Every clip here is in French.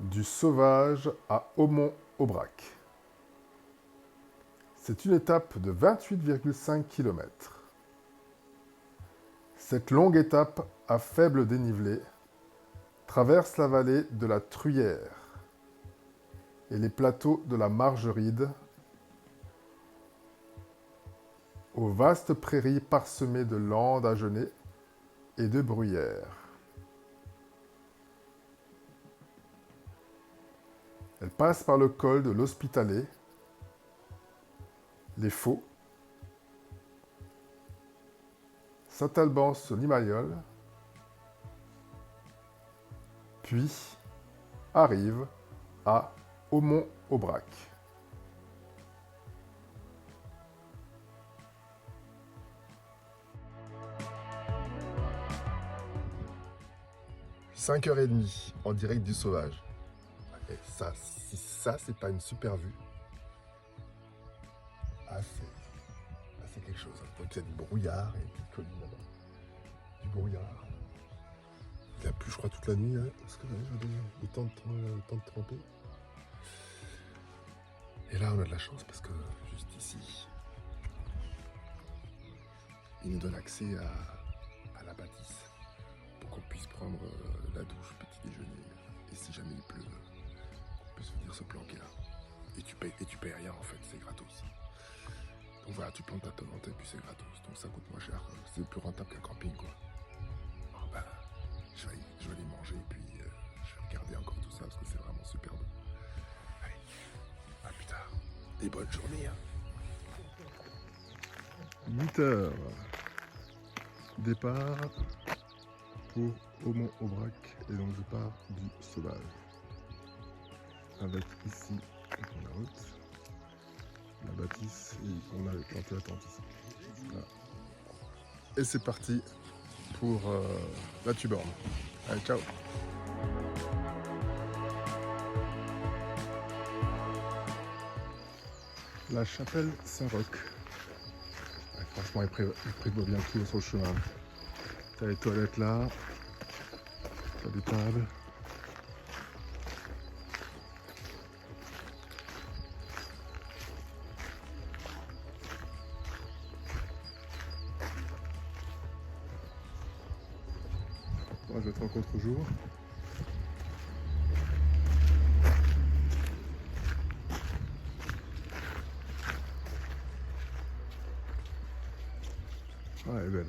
Du Sauvage à Aumont-Aubrac. C'est une étape de 28,5 km. Cette longue étape à faible dénivelé traverse la vallée de la Truyère et les plateaux de la Margeride aux vastes prairies parsemées de landes à genêts et de bruyères. Elle passe par le col de l'Hospitalet, les Faux, Saint-Alban-sur-Limagnole, puis arrive à Aumont-Aubrac. « 5h30 en direct du Sauvage. Et ça, si ça, c'est pas une super vue, c'est quelque chose. Donc il y a du brouillard et puis colline là-bas. Du brouillard. Il a plu, je crois, toute la nuit, hein, parce que j'avais le temps de tremper. Et là, on a de la chance parce que juste ici, il nous donne accès à la bâtisse pour qu'on puisse prendre la douche, petit déjeuner. Et si jamais il pleut, on peut se venir se planquer là. Et tu payes rien en fait, c'est gratos. Donc voilà, tu plantes ta tente et puis c'est gratos. Donc ça coûte moins cher. C'est plus rentable qu'un camping quoi. Alors ben, je vais aller manger et puis je vais regarder encore tout ça parce que c'est vraiment superbe. Allez, à plus tard. Et bonne journée. Hein. 8h. Départ pour Aumont-Aubrac. Et donc je pars du Sauvage. Avec ici la route, la bâtisse et on a planté la tente ici. Voilà. Et c'est parti pour la Tuborne. Allez, ciao. La chapelle Saint-Roch. Ouais, franchement, il prévoit bien tout sur le chemin. T'as les toilettes là, t'as des tables. Moi, je vais être en contre-jour. Ah, elle est belle.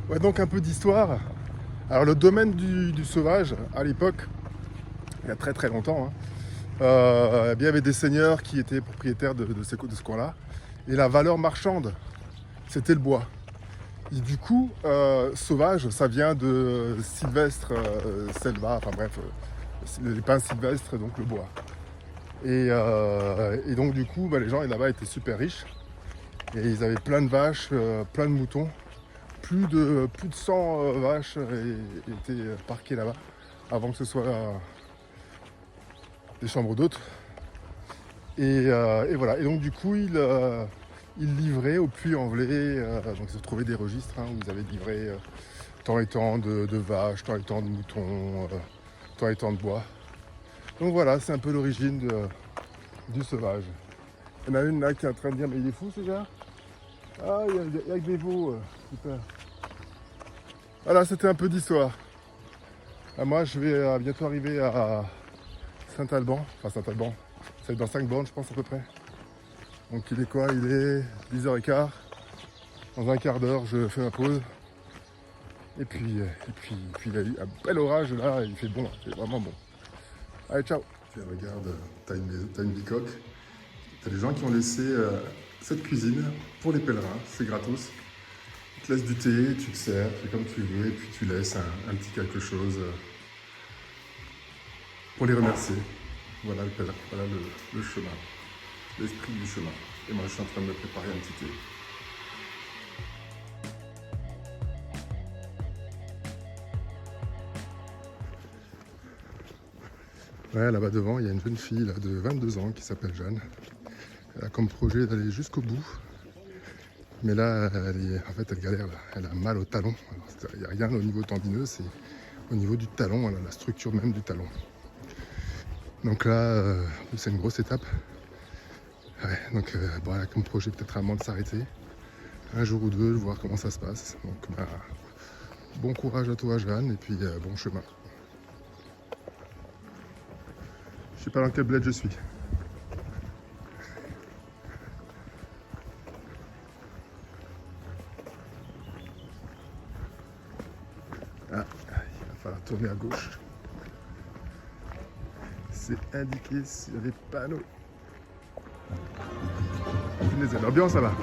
Ouais, donc un peu d'histoire. Alors le domaine du Sauvage, à l'époque, il y a très très longtemps, hein, eh bien, il y avait des seigneurs qui étaient propriétaires de ce coin-là. Et la valeur marchande, c'était le bois. Et du coup, Sauvage, ça vient de Sylvestre, Selva, enfin bref, les pins sylvestres, donc le bois. Et donc du coup, les gens là-bas étaient super riches. Et ils avaient plein de vaches, plein de moutons. Plus de 100 vaches étaient parquées là-bas avant que ce soit des chambres d'hôtes. Et voilà. Et donc du coup, ils livraient au Puy-en-Velay. Donc ils ont trouvé des registres où ils avaient livré tant et tant de vaches, tant et tant de moutons, tant et tant de bois. Donc voilà, c'est un peu l'origine du Sauvage. Il y en a une là qui est en train de dire mais il est fou ce gars. Ah, il y a que des veaux. Super. Voilà, c'était un peu d'histoire. Moi, je vais bientôt arriver à Saint-Alban. Enfin, Saint-Alban, c'est dans 5 bornes, je pense, à peu près. Donc, il est quoi? Il est 10h15. Dans un quart d'heure, je fais ma pause. Et puis il y a eu un bel orage là, il fait bon, c'est vraiment bon. Allez, ciao. Puis regarde, t'as une bicoque. T'as des gens qui ont laissé cette cuisine pour les pèlerins, c'est gratos. Tu te laisses du thé, tu te sers, tu fais comme tu veux, et puis tu laisses un petit quelque chose pour les remercier. Voilà le pèlerin, voilà le chemin, l'esprit du chemin. Et moi je suis en train de me préparer un petit thé. Ouais, là-bas devant, il y a une jeune fille là, de 22 ans qui s'appelle Jeanne. Elle a comme projet d'aller jusqu'au bout. Mais là, en fait, elle galère. Là. Elle a mal au talon. Il n'y a rien au niveau tendineux, c'est au niveau du talon, voilà, la structure même du talon. Donc là, c'est une grosse étape. Ouais, donc bon, elle a comme projet peut-être un moment de s'arrêter. Un jour ou deux, voir comment ça se passe. Donc bah, bon courage à toi, Jeanne, et puis bon chemin. Je sais pas dans quel bled je suis. Ah, il va falloir tourner à gauche. C'est indiqué sur les panneaux. Punaise, l'ambiance là-bas.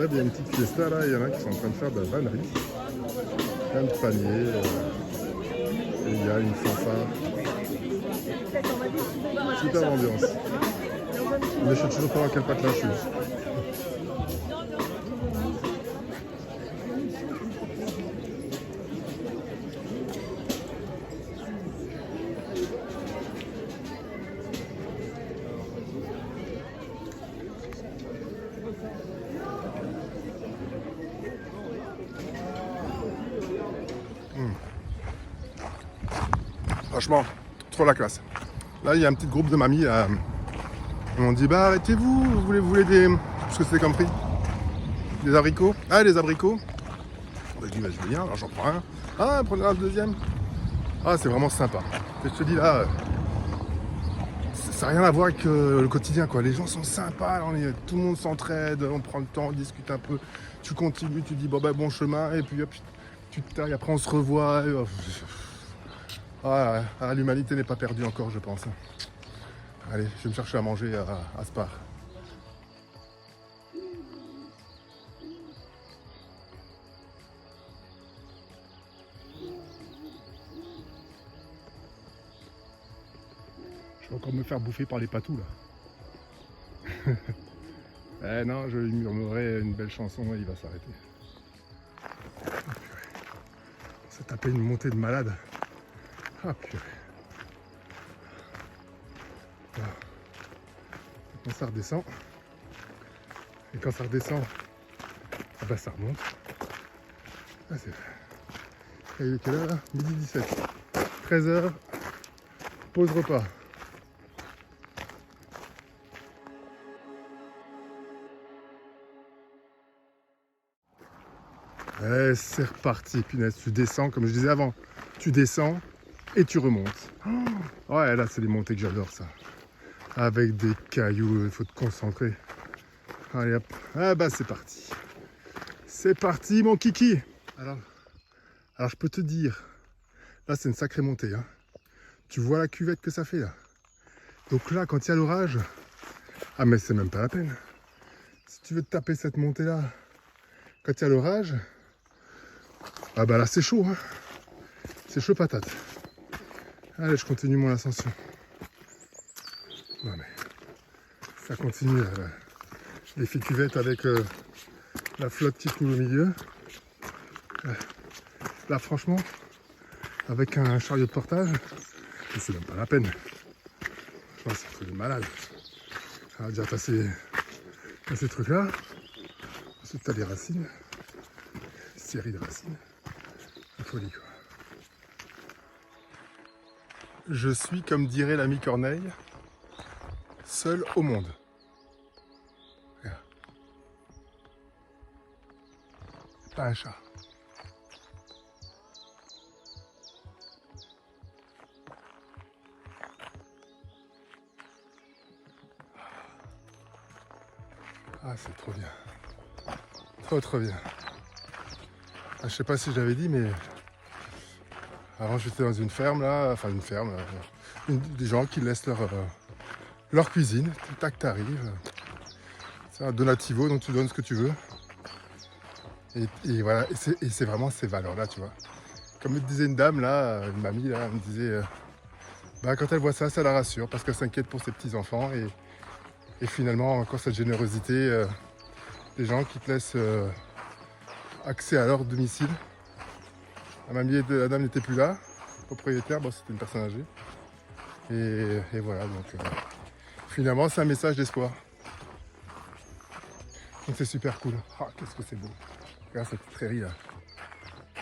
Il y a une petite fiesta là, il y en a qui sont en train de faire de la vannerie. Plein de paniers. Et il y a une fanfare. Super ambiance. Mais je sais toujours pas dans quel patelin je suis. Franchement, trop la classe. Là, il y a un petit groupe de mamies. On dit, bah arrêtez-vous, vous voulez des... Parce que c'était comme prix. Des abricots. Ah, des abricots. Bah, je dis, bah, je veux bien, alors j'en prends un. Ah, prenez un deuxième. Ah, c'est vraiment sympa. Et je te dis là, ça n'a rien à voir avec le quotidien, quoi. Les gens sont sympas, tout le monde s'entraide, on prend le temps, on discute un peu. Tu continues, tu dis, bon chemin, et puis hop, tu te tailles, après on se revoit. L'humanité n'est pas perdue encore, je pense. Allez, je vais me chercher à manger à Spar. Je vais encore me faire bouffer par les patous là. Eh non, je lui murmurerai une belle chanson et il va s'arrêter. On s'est tapé une montée de malade. Ah purée. Quand ça redescend, et quand ça redescend, bah ça remonte. Ah, il est quelle heure là? Midi 17. 13h, pause repas. Et c'est reparti, punaise, tu descends, comme je disais avant, tu descends et tu remontes. Oh, ouais, là c'est les montées que j'adore ça. Avec des cailloux, il faut te concentrer. Allez hop, ah bah c'est parti. C'est parti mon kiki. Alors je peux te dire, là c'est une sacrée montée. Hein. Tu vois la cuvette que ça fait là. Donc là quand il y a l'orage, ah mais c'est même pas la peine. Si tu veux te taper cette montée là, quand il y a l'orage, ah bah là c'est chaud. Hein. C'est chaud patate. Allez, je continue mon ascension. Non mais ça continue là. Les filles cuvettes avec la flotte qui coule au milieu. Là franchement, avec un chariot de portage, c'est même pas la peine. Je pense que c'est du malade. Alors déjà t'as ces trucs là. Ensuite t'as les racines. Série de racines. La folie quoi. Je suis, comme dirait l'ami Corneille, seul au monde. Regarde. Pas un chat. Ah, c'est trop bien. Trop bien. Ah, je sais pas si je l'avais dit, mais Avant j'étais dans une ferme là, enfin une ferme, des gens qui laissent leur cuisine, tac t'arrives. C'est un donativo, donc tu donnes ce que tu veux. Et voilà, et c'est vraiment ces valeurs-là, tu vois. Comme me disait une dame là, une mamie là, elle me disait, quand elle voit ça, ça la rassure parce qu'elle s'inquiète pour ses petits-enfants. Et finalement, encore cette générosité, des gens qui te laissent accès à leur domicile. La dame n'était plus là, propriétaire, bon, c'était une personne âgée. Et voilà, donc finalement, c'est un message d'espoir. Donc c'est super cool. Ah, qu'est-ce que c'est beau. Regarde cette prairie là.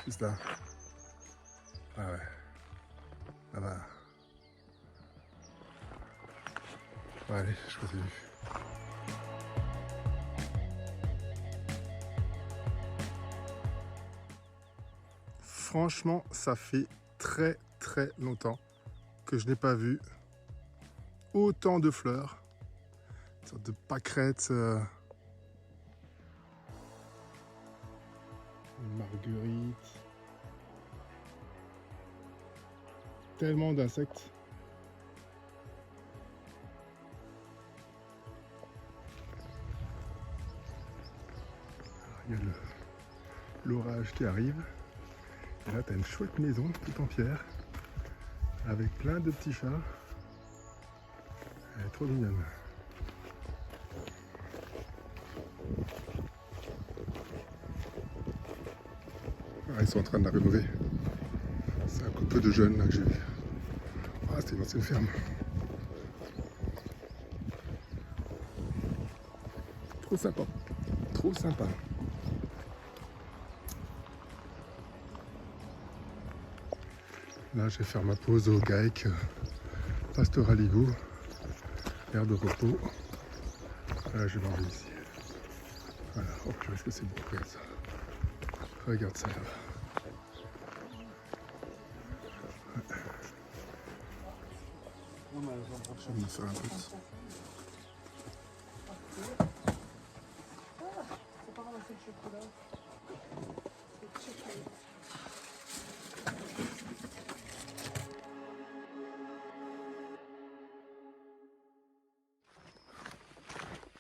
Juste là. Ah ouais. Là-bas. Ouais, allez, je continue. Franchement, ça fait très très longtemps que je n'ai pas vu autant de fleurs. Une sorte de pâquerettes. Une marguerite. Tellement d'insectes. Il y a l'orage qui arrive. Et là, tu as une chouette maison, toute en pierre, avec plein de petits chats. Elle est trop mignonne. Ah, ils sont en train de la rénover. C'est un couple de jeunes là que j'ai vu. Ah, c'était une ancienne ferme. Trop sympa. Trop sympa. Là, je vais faire ma pause au GAEC Pastoraligo, aire de repos. Là, je vais m'enlever ici. Voilà, oh, qu'est-ce que c'est beau, regarde ça. Regarde ça là-bas. Je vais me faire un peu.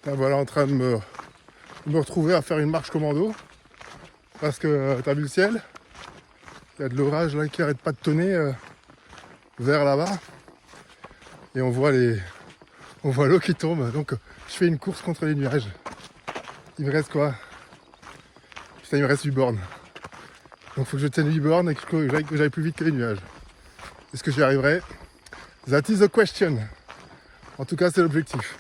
Là, voilà en train de me retrouver à faire une marche commando parce que t'as vu le ciel, il y a de l'orage là qui arrête pas de tonner vers là-bas et on voit l'eau qui tombe, donc je fais une course contre les nuages. Il me reste quoi? Putain, il me reste 8 bornes, donc faut que je tienne 8 bornes et que j'aille plus vite que les nuages. Est-ce que j'y arriverai? That is the question. En tout cas c'est l'objectif.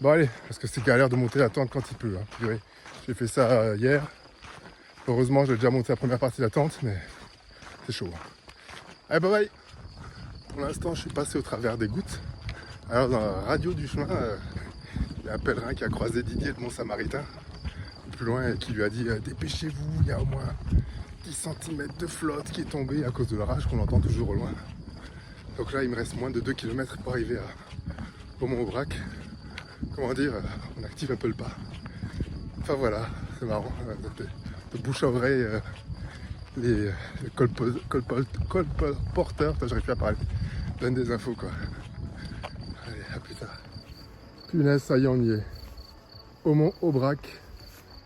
Bon allez, parce que c'est galère de monter la tente quand il pleut. Hein. J'ai fait ça hier. Heureusement, j'ai déjà monté la première partie de la tente, mais c'est chaud. Allez, bye bye. Pour l'instant, je suis passé au travers des gouttes. Alors, dans la radio du chemin, il y a un pèlerin qui a croisé Didier de Mont-Samaritain, plus loin, et qui lui a dit dépêchez-vous, il y a au moins 10 cm de flotte qui est tombée à cause de l'orage qu'on entend toujours au loin. Donc là, il me reste moins de 2 km pour arriver au Mont-Aubrac. Comment dire, on active un peu le pas. Enfin voilà, c'est marrant, de bouche à oreille, les colporteurs, j'arrive plus à parler, donnent des infos quoi. Allez, à plus tard. Punaise, ça y est, on y est. Au Mont-Aubrac,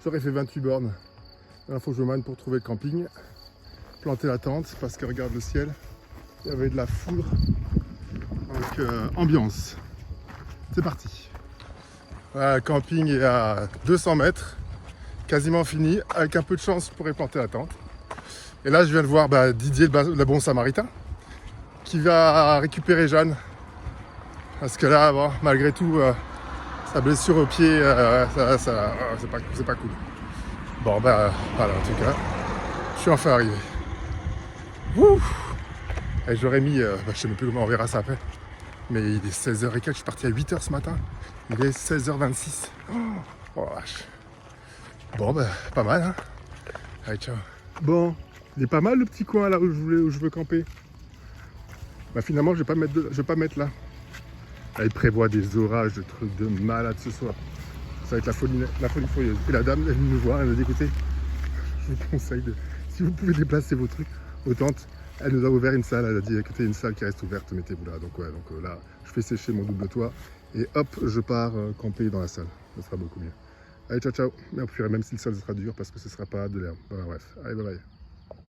j'aurais fait 28 bornes. Il faut que je mène pour trouver le camping, planter la tente, parce que regarde le ciel, il y avait de la foudre, donc ambiance. C'est parti. Voilà, le camping est à 200 mètres, quasiment fini. Avec un peu de chance, je pourrais planter la tente. Et là, je viens de voir Didier, le bon samaritain, qui va récupérer Jeanne. Parce que là, bon, malgré tout, sa blessure au pied, c'est pas cool. Bon, voilà, en tout cas, je suis enfin arrivé. Ouh. Et j'aurais mis, je sais même plus comment on verra ça après. Mais il est 16h et quelques, je suis parti à 8h ce matin. Il est 16h26. Oh vache. Bon pas mal hein. Allez ciao. Bon, il est pas mal le petit coin là où je veux camper. Finalement je vais pas mettre là. Là, il prévoit des orages, des trucs de malade ce soir. Ça va être la folie furieuse. Et la dame elle vient me voir, elle m'a dit écoutez, je vous conseille si vous pouvez déplacer vos trucs, vos tentes, Elle nous a ouvert une salle, elle a dit écoutez, une salle qui reste ouverte, mettez-vous là. Donc ouais, là, je fais sécher mon double toit et hop, je pars camper dans la salle. Ça sera beaucoup mieux. Allez, ciao, ciao. Mais on pourrait même si le sol sera dur parce que ce sera pas de l'herbe. Bref, allez, bye bye.